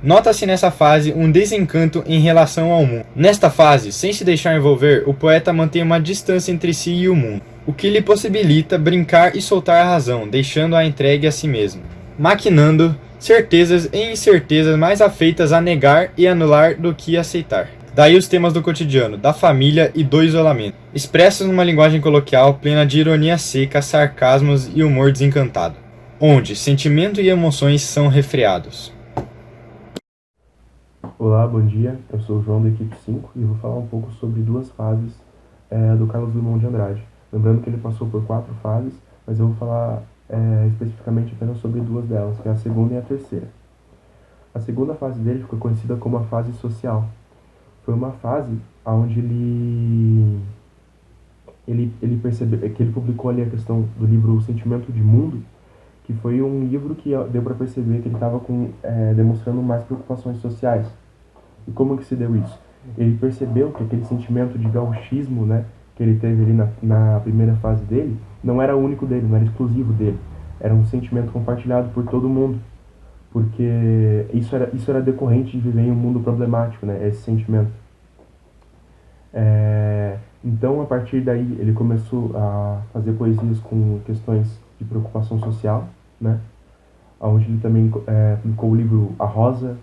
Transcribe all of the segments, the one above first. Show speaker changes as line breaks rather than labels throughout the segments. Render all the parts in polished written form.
Nota-se nessa fase um desencanto em relação ao mundo. Nesta fase, sem se deixar envolver, o poeta mantém uma distância entre si e o mundo, o que lhe possibilita brincar e soltar a razão, deixando-a entregue a si mesmo, maquinando certezas e incertezas mais afeitas a negar e anular do que aceitar. Daí os temas do cotidiano, da família e do isolamento, expressos numa linguagem coloquial plena de ironia seca, sarcasmos e humor desencantado, onde sentimento e emoções são refreados.
Olá, bom dia. Eu sou o João da equipe 5 e vou falar um pouco sobre duas fases do Carlos Drummond de Andrade. Lembrando que ele passou por 4 fases, mas eu vou falar especificamente apenas sobre duas delas, que é a segunda e a terceira. A segunda fase dele ficou conhecida como a fase social. Foi uma fase onde ele percebeu que ele publicou ali a questão do livro O Sentimento de Mundo, que foi um livro que deu para perceber que ele estava demonstrando mais preocupações sociais. E como que se deu isso? Ele percebeu que aquele sentimento de gauchismo, né, que ele teve ali na primeira fase dele, não era único dele, não era exclusivo dele. Era um sentimento compartilhado por todo mundo. Porque isso era decorrente de viver em um mundo problemático, né, esse sentimento. Então, a partir daí, ele começou a fazer poesias com questões de preocupação social, né, onde ele também publicou o livro A Rosa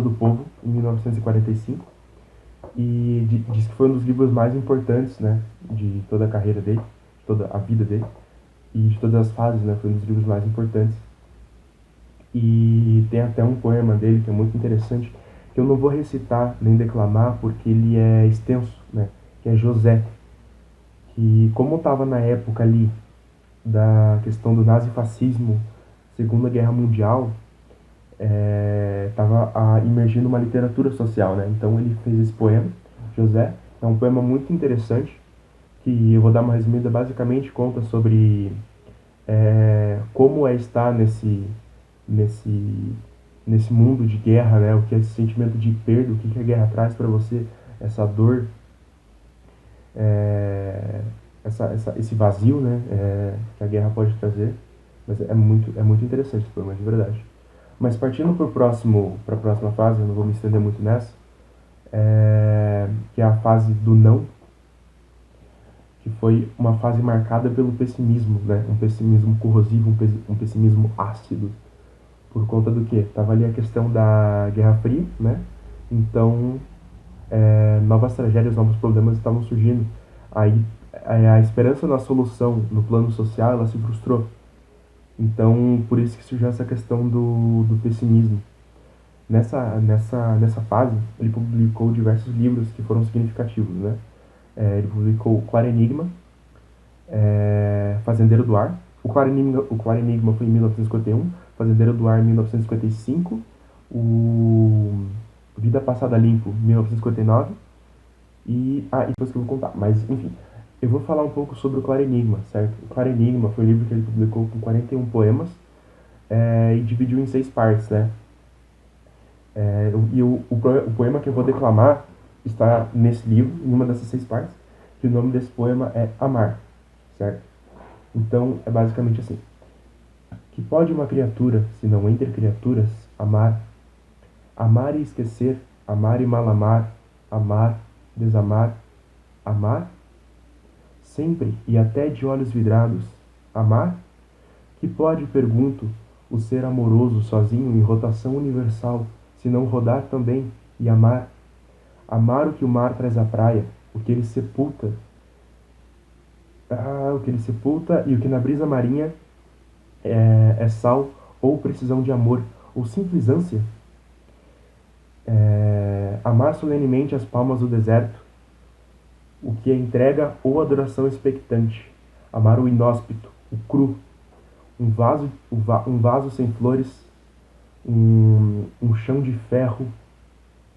do Povo, em 1945, e diz que foi um dos livros mais importantes, né, de toda a carreira dele, de toda a vida dele, e de todas as fases, né, foi um dos livros mais importantes. E tem até um poema dele que é muito interessante, que eu não vou recitar nem declamar, porque ele é extenso, né, que é José, que como estava na época ali da questão do nazifascismo, Segunda Guerra Mundial, estava imergindo uma literatura social, né? Então ele fez esse poema, José. É um poema muito interessante, que eu vou dar uma resumida. Basicamente conta sobre como é estar nesse mundo de guerra, né? O que é esse sentimento de perda, o que a guerra traz para você, essa dor, esse vazio, né? Que a guerra pode trazer. Mas é muito interessante esse poema, de verdade. Mas partindo para a próxima fase, eu não vou me estender muito nessa, que é a fase do não, que foi uma fase marcada pelo pessimismo, né? Um pessimismo corrosivo, um pessimismo ácido. Por conta do quê? Tava ali a questão da Guerra Fria, né? Então, novas tragédias, novos problemas estavam surgindo. Aí, a esperança na solução no plano social, ela se frustrou. Então, por isso que surgiu essa questão do pessimismo. Nessa fase, ele publicou diversos livros que foram significativos, né? Ele publicou Claro Enigma, Fazendeiro do Ar. O Claro Enigma foi em 1951, Fazendeiro do Ar em 1955, o Vida Passada Limpo em 1959 e depois que eu vou contar, mas enfim, eu vou falar um pouco sobre o Claro Enigma, certo? O Claro Enigma foi um livro que ele publicou com 41 poemas e dividiu em 6 partes, né? O poema que eu vou declamar está nesse livro, em uma dessas 6 partes, que o nome desse poema é Amar, certo? Então, é basicamente assim. Que pode uma criatura, se não entre criaturas, amar? Amar e esquecer, amar e mal amar, amar, desamar, amar? Sempre e até de olhos vidrados, amar? Que pode, pergunto, o ser amoroso sozinho em rotação universal, se não rodar também e amar? Amar o que o mar traz à praia, o que ele sepulta, e o que na brisa marinha é sal ou precisão de amor, ou simples ânsia. Amar solenemente as palmas do deserto, o que é entrega ou adoração expectante. Amar o inóspito, o cru, um vaso sem flores, um chão de ferro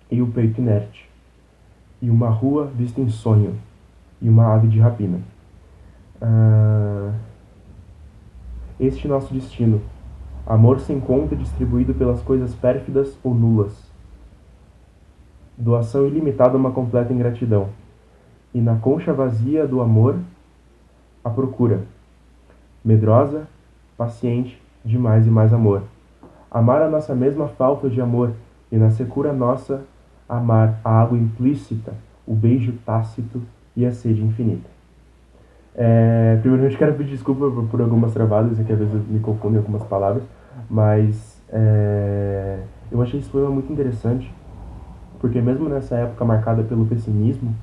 e o peito inerte, e uma rua vista em sonho, e uma ave de rapina. Este nosso destino, amor sem conta distribuído pelas coisas pérfidas ou nulas, doação ilimitada a uma completa ingratidão, e na concha vazia do amor, a procura, medrosa, paciente, de mais e mais amor. Amar a nossa mesma falta de amor e na secura nossa amar a água implícita, o beijo tácito e a sede infinita. Primeiramente quero pedir desculpa por algumas travadas, que às vezes eu me confundo em algumas palavras, mas eu achei esse poema muito interessante, porque mesmo nessa época marcada pelo pessimismo,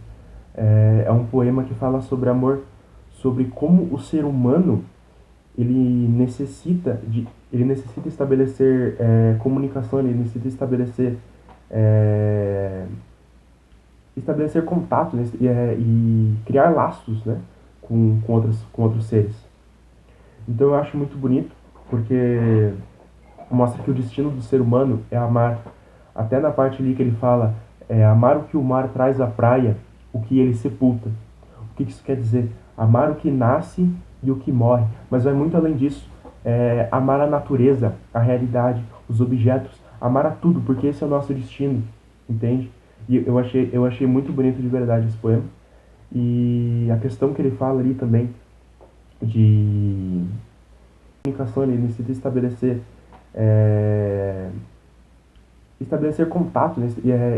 é um poema que fala sobre amor, sobre como o ser humano ele necessita estabelecer comunicação, ele necessita estabelecer contato, né, e criar laços, né, com outros seres. Então eu acho muito bonito, porque mostra que o destino do ser humano é amar. Até na parte ali que ele fala, amar o que o mar traz à praia, o que ele sepulta. O que isso quer dizer? Amar o que nasce e o que morre. Mas vai muito além disso. Amar a natureza, a realidade, os objetos, amar a tudo, porque esse é o nosso destino, entende? E eu achei muito bonito de verdade esse poema. E a questão que ele fala ali também de comunicação, ele necessita estabelecer contato, né,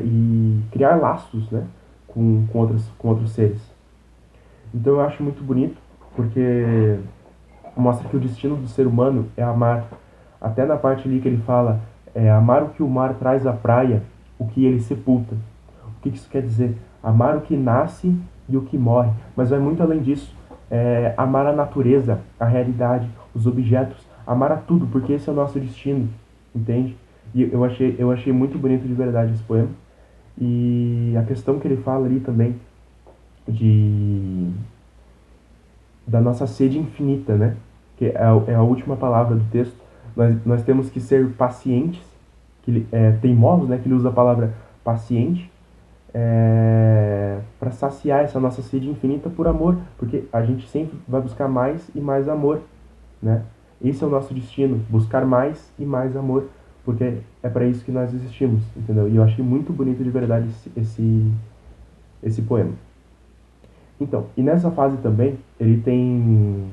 e criar laços, né, com outros seres. Então eu acho muito bonito, porque mostra que o destino do ser humano é amar. Até na parte ali que ele fala, amar o que o mar traz à praia, o que ele sepulta. O que isso quer dizer? Amar o que nasce e o que morre. Mas vai muito além disso. Amar a natureza, a realidade, os objetos, amar a tudo, porque esse é o nosso destino, entende? E eu achei muito bonito de verdade esse poema. E a questão que ele fala ali também da nossa sede infinita, né? Que é a última palavra do texto. Nós temos que ser pacientes, teimosos, né? Que ele usa a palavra paciente, para saciar essa nossa sede infinita por amor, porque a gente sempre vai buscar mais e mais amor, né? Esse é o nosso destino, buscar mais e mais amor, porque é para isso que nós existimos, entendeu? E eu achei muito bonito de verdade esse poema. Então, e nessa fase também, ele tem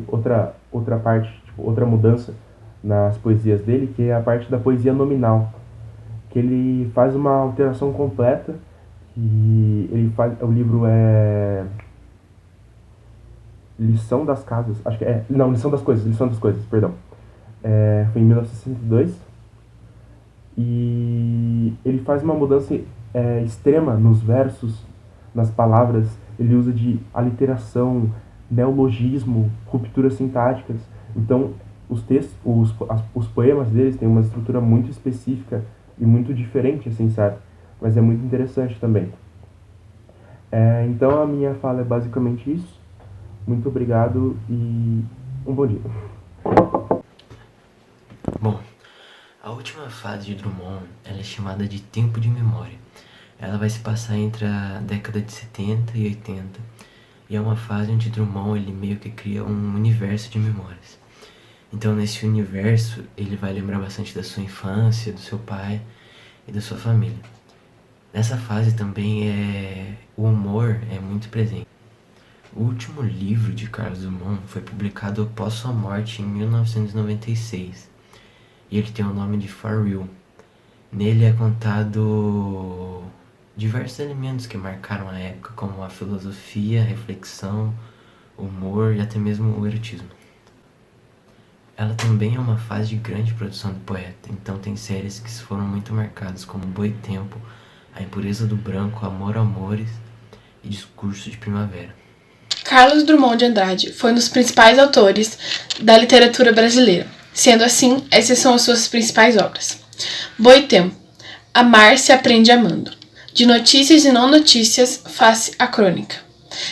outra parte, tipo, outra mudança nas poesias dele, que é a parte da poesia nominal, que ele faz uma alteração completa, e o livro é Lição das Casas, acho que não, Lição das Coisas, perdão. Foi em 1962, e ele faz uma mudança extrema nos versos, nas palavras. Ele usa de aliteração, neologismo, rupturas sintáticas. Então, os poemas deles têm uma estrutura muito específica e muito diferente, assim, sabe? Mas é muito interessante também. Então, a minha fala é basicamente isso. Muito obrigado e um bom dia.
Bom, a última fase de Drummond ela é chamada de tempo de memória. Ela vai se passar entre a década de 70 e 80, e é uma fase onde Drummond ele meio que cria um universo de memórias. Então nesse universo ele vai lembrar bastante da sua infância, do seu pai e da sua família. Nessa fase também o humor é muito presente. O último livro de Carlos Drummond foi publicado após sua morte em 1996, e ele tem o nome de For Real. Nele é contado diversos elementos que marcaram a época, como a filosofia, a reflexão, o humor e até mesmo o erotismo. Ela também é uma fase de grande produção do poeta, então tem séries que foram muito marcadas, como Boitempo, A Impureza do Branco, Amor Amores e Discurso de Primavera.
Carlos Drummond de Andrade foi um dos principais autores da literatura brasileira. Sendo assim, essas são as suas principais obras. Boitempo. Amar se aprende amando. De notícias e não notícias, faz a crônica.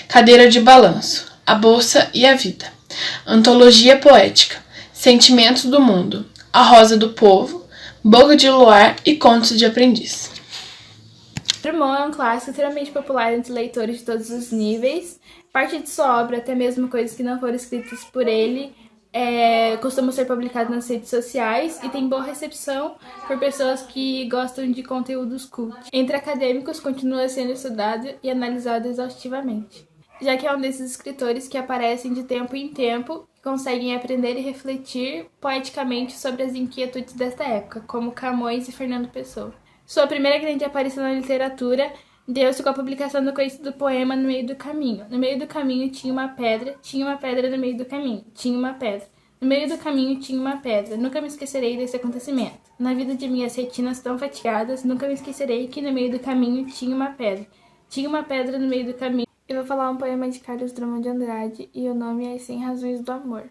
Cadeira de balanço. A bolsa e a vida. Antologia poética. Sentimentos do mundo. A rosa do povo. Boca de luar e contos de aprendiz.
Drummond é um clássico extremamente popular entre leitores de todos os níveis. Parte de sua obra, até mesmo coisas que não foram escritas por ele, costumam ser publicadas nas redes sociais e tem boa recepção por pessoas que gostam de conteúdos cult. Entre acadêmicos, continua sendo estudado e analisado exaustivamente. já que é um desses escritores que aparecem de tempo em tempo, que conseguem aprender e refletir poeticamente sobre as inquietudes desta época, como Camões e Fernando Pessoa. Sua primeira grande aparição na literatura deu-se com a publicação do conhecido poema No Meio do Caminho. No meio do caminho tinha uma pedra no meio do caminho, tinha uma pedra. No meio do caminho tinha uma pedra, nunca me esquecerei desse acontecimento. Na vida de minhas retinas tão fatigadas, nunca me esquecerei que no meio do caminho tinha uma pedra. Tinha uma pedra no meio do caminho. Eu vou falar um poema de Carlos Drummond de Andrade e o nome é 100 Razões do Amor.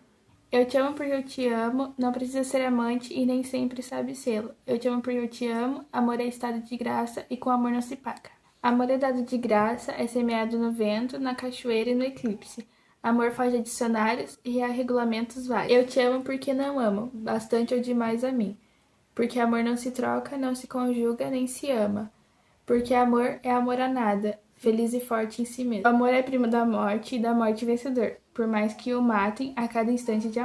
Eu te amo porque eu te amo, não precisa ser amante e nem sempre sabe sê-lo. Eu te amo porque eu te amo, amor é estado de graça e com amor não se paga. Amor é dado de graça, é semeado no vento, na cachoeira e no eclipse. Amor foge a dicionários e a regulamentos vários. Eu te amo porque não amo, bastante ou demais a mim. Porque amor não se troca, não se conjuga, nem se ama. Porque amor é amor a nada, feliz e forte em si mesmo. O amor é primo da morte e da morte vencedor, por mais que o matem a cada instante de amor.